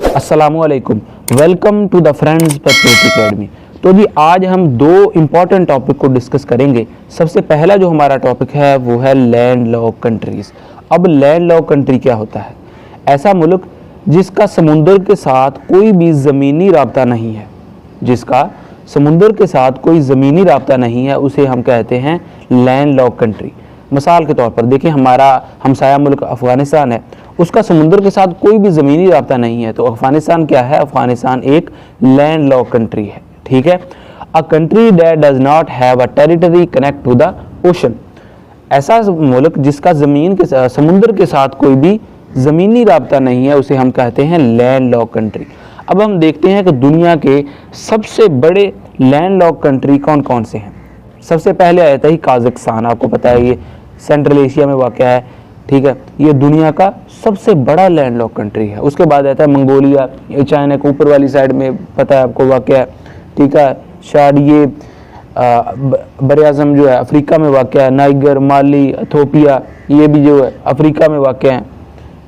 अस्सलामुअलैकुम, welcome to the friends perspective academy. तो जी आज हम दो इम्पॉर्टेंट टॉपिक को डिस्कस करेंगे। सबसे पहला जो हमारा टॉपिक है वो है लैंड लॉक कंट्रीज़। अब लैंड लॉक कंट्री क्या होता है? ऐसा मुल्क जिसका समुंदर के साथ कोई भी ज़मीनी राब्ता नहीं है, जिसका समुंदर के साथ कोई ज़मीनी राब्ता नहीं है, उसे हम कहते हैं लैंड लॉक कंट्री। मिसाल के तौर पर देखिए, हमारा हमसाया मुल्क अफ़गानिस्तान है, उसका समुंदर के साथ कोई भी ज़मीनी राब्ता नहीं है, तो अफ़गानिस्तान क्या है? अफ़गानिस्तान एक लैंड लॉक कंट्री है। ठीक है, a country that does not have a territory connect to the ocean. ऐसा मुल्क जिसका ज़मीन के समुंदर के साथ कोई भी ज़मीनी राब्ता नहीं है, उसे हम कहते हैं लैंड लॉक कंट्री। अब हम देखते हैं कि दुनिया के सबसे बड़े लैंड लॉक कंट्री कौन कौन से हैं। सबसे पहले आया था ही काज़ाकिस्तान। आपको पता है ये सेंट्रल एशिया में वाक़ है। ठीक है, ये दुनिया का सबसे बड़ा लैंड लॉक कंट्री है। उसके बाद आता है मंगोलिया, ये चाइना के ऊपर वाली साइड में पता है आपको वाक़ है। ठीक है, शायद ये बर-ए-आज़म जो है अफ्रीका में वाक़ है। नाइगर, माली, इथियोपिया ये भी जो है अफ्रीका में वाक़ हैं।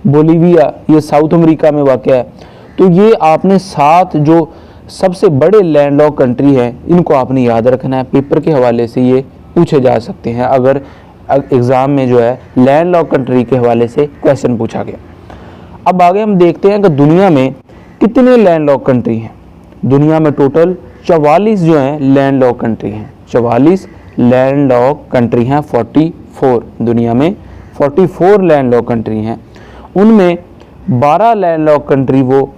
बोलीविया ये साउथ अमेरिका में वाक़ है। तो ये आपने 7 जो सबसे बड़े लैंड लॉक कंट्री हैं, इनको आपने याद रखना है। पेपर के हवाले से ये पूछे जा सकते हैं, अगर एग्ज़ाम में जो है लैंड लॉक कंट्री के हवाले से क्वेश्चन पूछा गया। अब आगे हम देखते हैं कि दुनिया में कितने लैंड लॉक कंट्री हैं। दुनिया में टोटल 44 जो हैं लैंड लॉक कंट्री हैं। 44 लैंड लॉक कंट्री हैं। 44 दुनिया में 44 लैंड लॉक कंट्री हैं। उनमें 12 लैंड लॉक कंट्री वो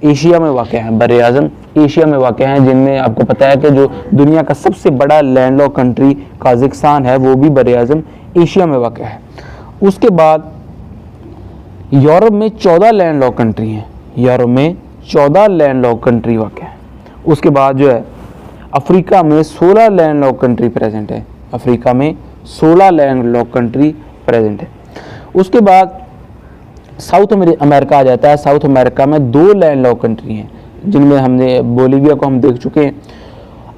एशिया में वाक़ हैं, बर-ए-आज़म एशिया में वाक़ हैं, जिनमें आपको पता है कि जो दुनिया का सबसे बड़ा लैंड लॉक कंट्री काज़ाकिस्तान है, वो भी बर-ए-आज़म एशिया में वाक़ है। उसके बाद यूरोप में 14 लैंड लॉक कंट्री हैं। यूरोप में 14 लैंड लॉक कंट्री वाक़ हैं। उसके बाद जो है अफ्रीका में 16 लैंड लॉक कंट्री प्रेजेंट है। अफ्रीका में 16 लैंड लॉक कंट्री प्रेजेंट है। उसके बाद साउथ अमेरिका आ जाता है। साउथ अमेरिका में 2 लैंड लॉक कंट्री हैं, जिनमें हमने बोलीविया को हम देख चुके हैं।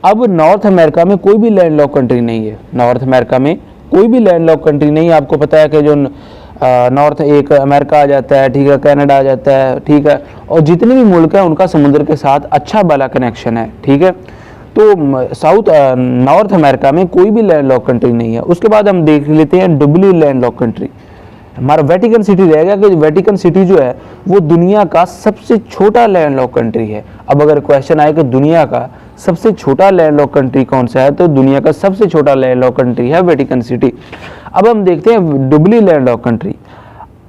अब नॉर्थ अमेरिका में कोई भी लैंड लॉक कंट्री नहीं है। नॉर्थ अमेरिका में कोई भी लैंड लॉक कंट्री नहीं है। आपको पता है कि जो नॉर्थ एक अमेरिका आ जाता है, ठीक है, कनाडा आ जाता है, ठीक है, और जितने भी मुल्क हैं उनका समुद्र के साथ अच्छा वाला कनेक्शन है। ठीक है, तो नॉर्थ अमेरिका में कोई भी लैंड लॉक कंट्री नहीं है। उसके बाद हम देख लेते हैं डुबली लैंड लॉक कंट्री। हमारा वेटिकन सिटी रहेगा कि वेटिकन सिटी जो है वो दुनिया का सबसे छोटा लैंड लॉक कंट्री है। अब अगर क्वेश्चन आए कि दुनिया का सबसे छोटा लैंड लॉक कंट्री कौन सा है, तो दुनिया का सबसे छोटा लैंड लॉक कंट्री है वेटिकन सिटी। अब हम देखते हैं doubly land lock country.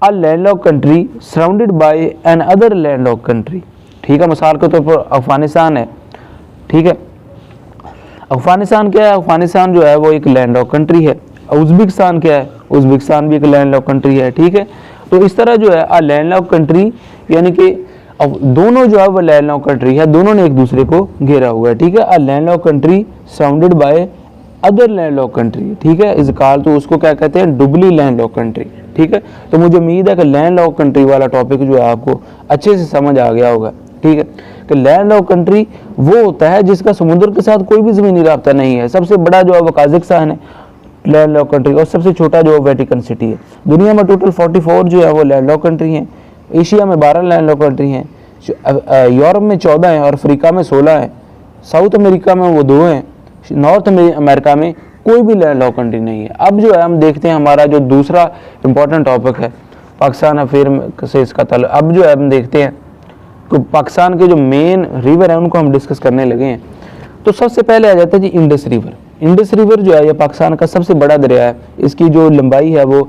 A land lock country surrounded by an other land lock country. ठीक है, मिसाल के तौर पर अफगानिस्तान है। ठीक है, अफगानिस्तान क्या है? अफगानिस्तान जो है वो एक लैंड लॉक कंट्री है। उज़्बेकिस्तान क्या है? उज़्बेकिस्तान भी एक लैंड लॉक कंट्री है। ठीक है, तो इस तरह जो है अ लैंड लॉक कंट्री, यानी कि दोनों जो है वो लैंड लॉक कंट्री है, दोनों ने एक दूसरे को घेरा हुआ है। ठीक है, अ land lock country surrounded by other land lock country. ठीक है, इस काल तो उसको क्या कहते हैं? Doubly land lock country. ठीक है, तो मुझे उम्मीद है कि लैंड लॉक कंट्री वाला टॉपिक जो है आपको अच्छे से समझ आ गया होगा। ठीक है, कि लैंड लॉक कंट्री वो होता है जिसका समुद्र के साथ कोई भी ज़मीनी राब्ता नहीं है। सबसे बड़ा जो है वो काज़ाकिस्तान है लैंड लॉक कंट्री, और सबसे छोटा जो वेटिकन सिटी है। दुनिया में टोटल 44 जो है वो लैंड लॉक कंट्री हैं। एशिया में 12 लैंड लॉक कंट्री हैं। यूरोप में 14 हैं और अफ्रीका में 16 हैं। साउथ अमेरिका में वो 2 हैं। नॉर्थ अमेरिका में कोई भी लैंड लॉक कंट्री नहीं है। अब जो है हम देखते हैं हमारा जो दूसरा इंपॉर्टेंट टॉपिक है पाकिस्तान अफेयर से इसका ताल्लुक। अब जो है हम देखते हैं कि पाकिस्तान के जो मेन रिवर हैं उनको हम डिस्कस करने लगे हैं। तो सबसे पहले आ जाता है जी इंडस रिवर। इंडस रिवर जो है ये पाकिस्तान का सबसे बड़ा दरिया है। इसकी जो लंबाई है वो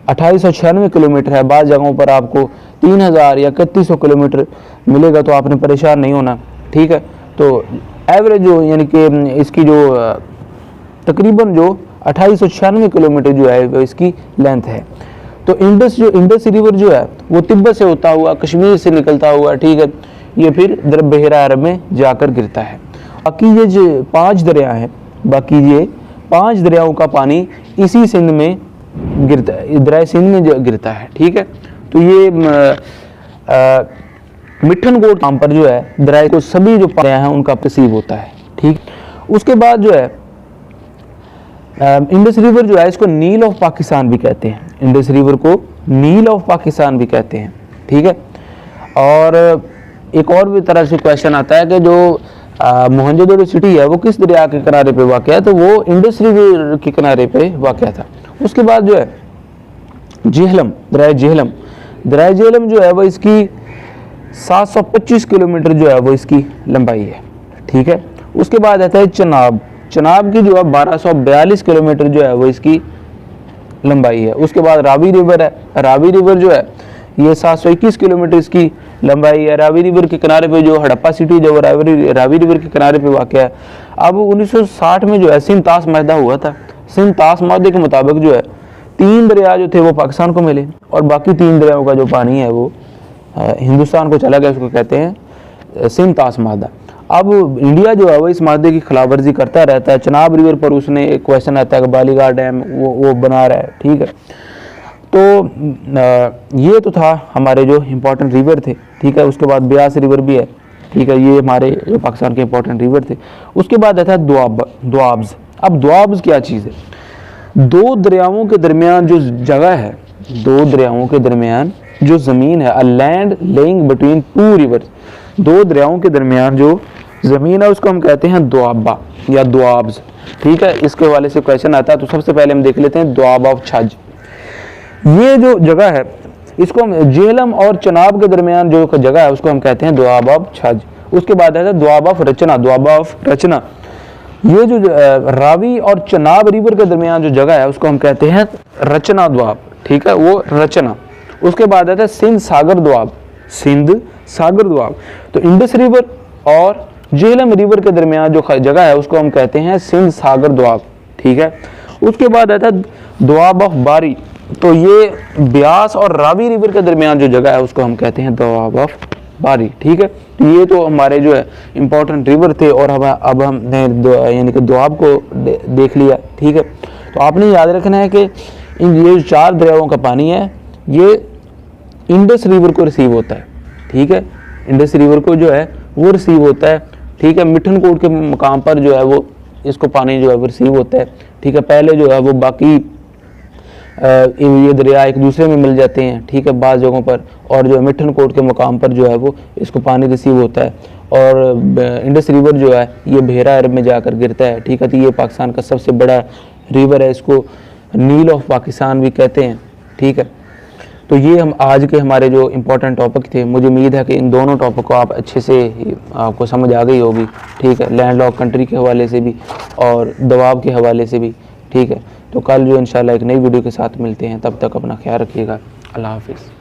2896 किलोमीटर है। बाद जगहों पर आपको 3000 या 3100 किलोमीटर मिलेगा, तो आपने परेशान नहीं होना। ठीक है, तो एवरेज जो यानी कि इसकी जो तकरीबन जो 2896 किलोमीटर जो है वो इसकी लेंथ है। तो इंडस रिवर जो है वो तिब्बत से होता हुआ कश्मीर से निकलता हुआ, ठीक है, ये फिर बहरा अरब में जाकर गिरता है। बाकी ये जो 5 दरिया हैं, बाकी ये 5 दरियाओं का पानी इसी सिंध में गिरता है, दरिया सिंध में जो गिरता है। ठीक है, तो ये मिठनकोट नाम पर जो है दरिया को सभी जो दरिया हैं उनका तसीब होता है। ठीक, उसके बाद जो है इंडस रिवर जो है इसको नील ऑफ पाकिस्तान भी कहते हैं। इंडस रिवर को नील ऑफ पाकिस्तान भी कहते हैं। ठीक है, और एक और भी तरह से क्वेश्चन आता है कि जो मोहनजोदड़ो सिटी है वो किस दरिया के किनारे पे वाक़ है, तो वो इंडस रिवर के किनारे पे वाक़ था। उसके बाद जो है झेलम, दरिया झेलम, दरिया झेलम जो है वो इसकी 725 किलोमीटर जो है वो इसकी लंबाई है, ठीक है। उसके बाद आता है चनाब, चनाब की जो है 1242 किलोमीटर जो है वो इसकी लंबाई है। उसके बाद रावी रिवर है, रावी रिवर जो है ये 721 किलोमीटर इसकी लंबाई है। रावी रिवर के किनारे पे जो हड़प्पा सिटी जो रावी रिवर के किनारे पे वाक़ है। अब 1960 में जो है सिंध ताश माहदा हुआ था। सिंध ताश माहदे के मुताबिक जो है 3 दरिया जो थे वो पाकिस्तान को मिले और बाकी 3 दरियाओं का जो पानी है वो हिंदुस्तान को चला गया, उसको कहते हैं सिंध ताश माहदा। अब इंडिया जो है वो इस माहदे की खिलाफवर्जी करता रहता है। चनाब रिवर पर उसने एक क्वेश्चन आता है कि बालीघाट डैम वो बना रहा है, ठीक है। तो ये तो था हमारे जो इम्पोर्टेंट रिवर थे, ठीक है। उसके बाद ब्यास रिवर भी है, ठीक है। ये हमारे जो पाकिस्तान के इम्पोर्टेंट रिवर थे। उसके बाद आता है दोआब्स। अब दोआब्स क्या चीज़ है? 2 दरियाओं के दरमियान जो जगह है, 2 दरियाओं के दरमियान जो ज़मीन है, a land laying between 2 reverse, 2 दरियाओं के दरमियान जो ज़मीन है उसको हम कहते हैं दोआबा या दोआब्स, ठीक है। इसके हवाले से क्वेश्चन आता है, तो सबसे पहले हम देख लेते हैं दोआब ऑफ छज। ये जो जगह है इसको हम झेलम और चनाब के दरमियान जो जगह है उसको हम कहते हैं दोआब ऑफ छज। उसके बाद आता है दोआब ऑफ रचना, दोआब ऑफ रचना। ये जो रावी और चनाब रिवर के दरमियान जो जगह है उसको हम कहते हैं रचना दोआब, ठीक है, वो रचना। उसके बाद आता है सिंध सागर दोआब, सिंध सागर दोआब। तो इंडस रिवर और झेलम रिवर के दरमियान जो जगह है उसको हम कहते हैं सिंध सागर दोआब, ठीक है। उसके बाद आता है दोआब ऑफ बारी। तो ये ब्यास और रावी रिवर के दरमियान जो जगह है उसको हम कहते हैं दोआब ऑफ बारी, ठीक है। तो ये तो हमारे जो है इम्पोर्टेंट रिवर थे और अब हमने यानी कि दोआब को देख लिया, ठीक है। तो आपने याद रखना है कि ये 4 दरियाओं का पानी है ये इंडस रिवर को रिसीव होता है, ठीक है। इंडस रिवर को जो है वो रिसीव होता है, ठीक है। मिठनकोट के मकाम पर जो है वो इसको पानी जो है वो रिसीव होता है, ठीक है। पहले जो है वो बाकी ये दरिया एक दूसरे में मिल जाते हैं, ठीक है, बाज़ जगहों पर, और जो है मिठनकोट के मकाम पर जो है वो इसको पानी रिसीव होता है। और इंडस रिवर जो है ये बहरा अरब में जाकर गिरता है, ठीक है। तो ये पाकिस्तान का सबसे बड़ा रिवर है, इसको नील ऑफ पाकिस्तान भी कहते हैं, ठीक है। तो ये हम आज के हमारे जो इम्पोर्टेंट टॉपिक थे। मुझे उम्मीद है कि इन दोनों टॉपिक को आप अच्छे से आपको समझ आ गई होगी, ठीक है, लैंड लॉक कंट्री के हवाले से भी और दोआब के हवाले से भी, ठीक है। तो कल जो इंशाल्लाह एक नई वीडियो के साथ मिलते हैं, तब तक अपना ख्याल रखिएगा। अल्लाह हाफिज़।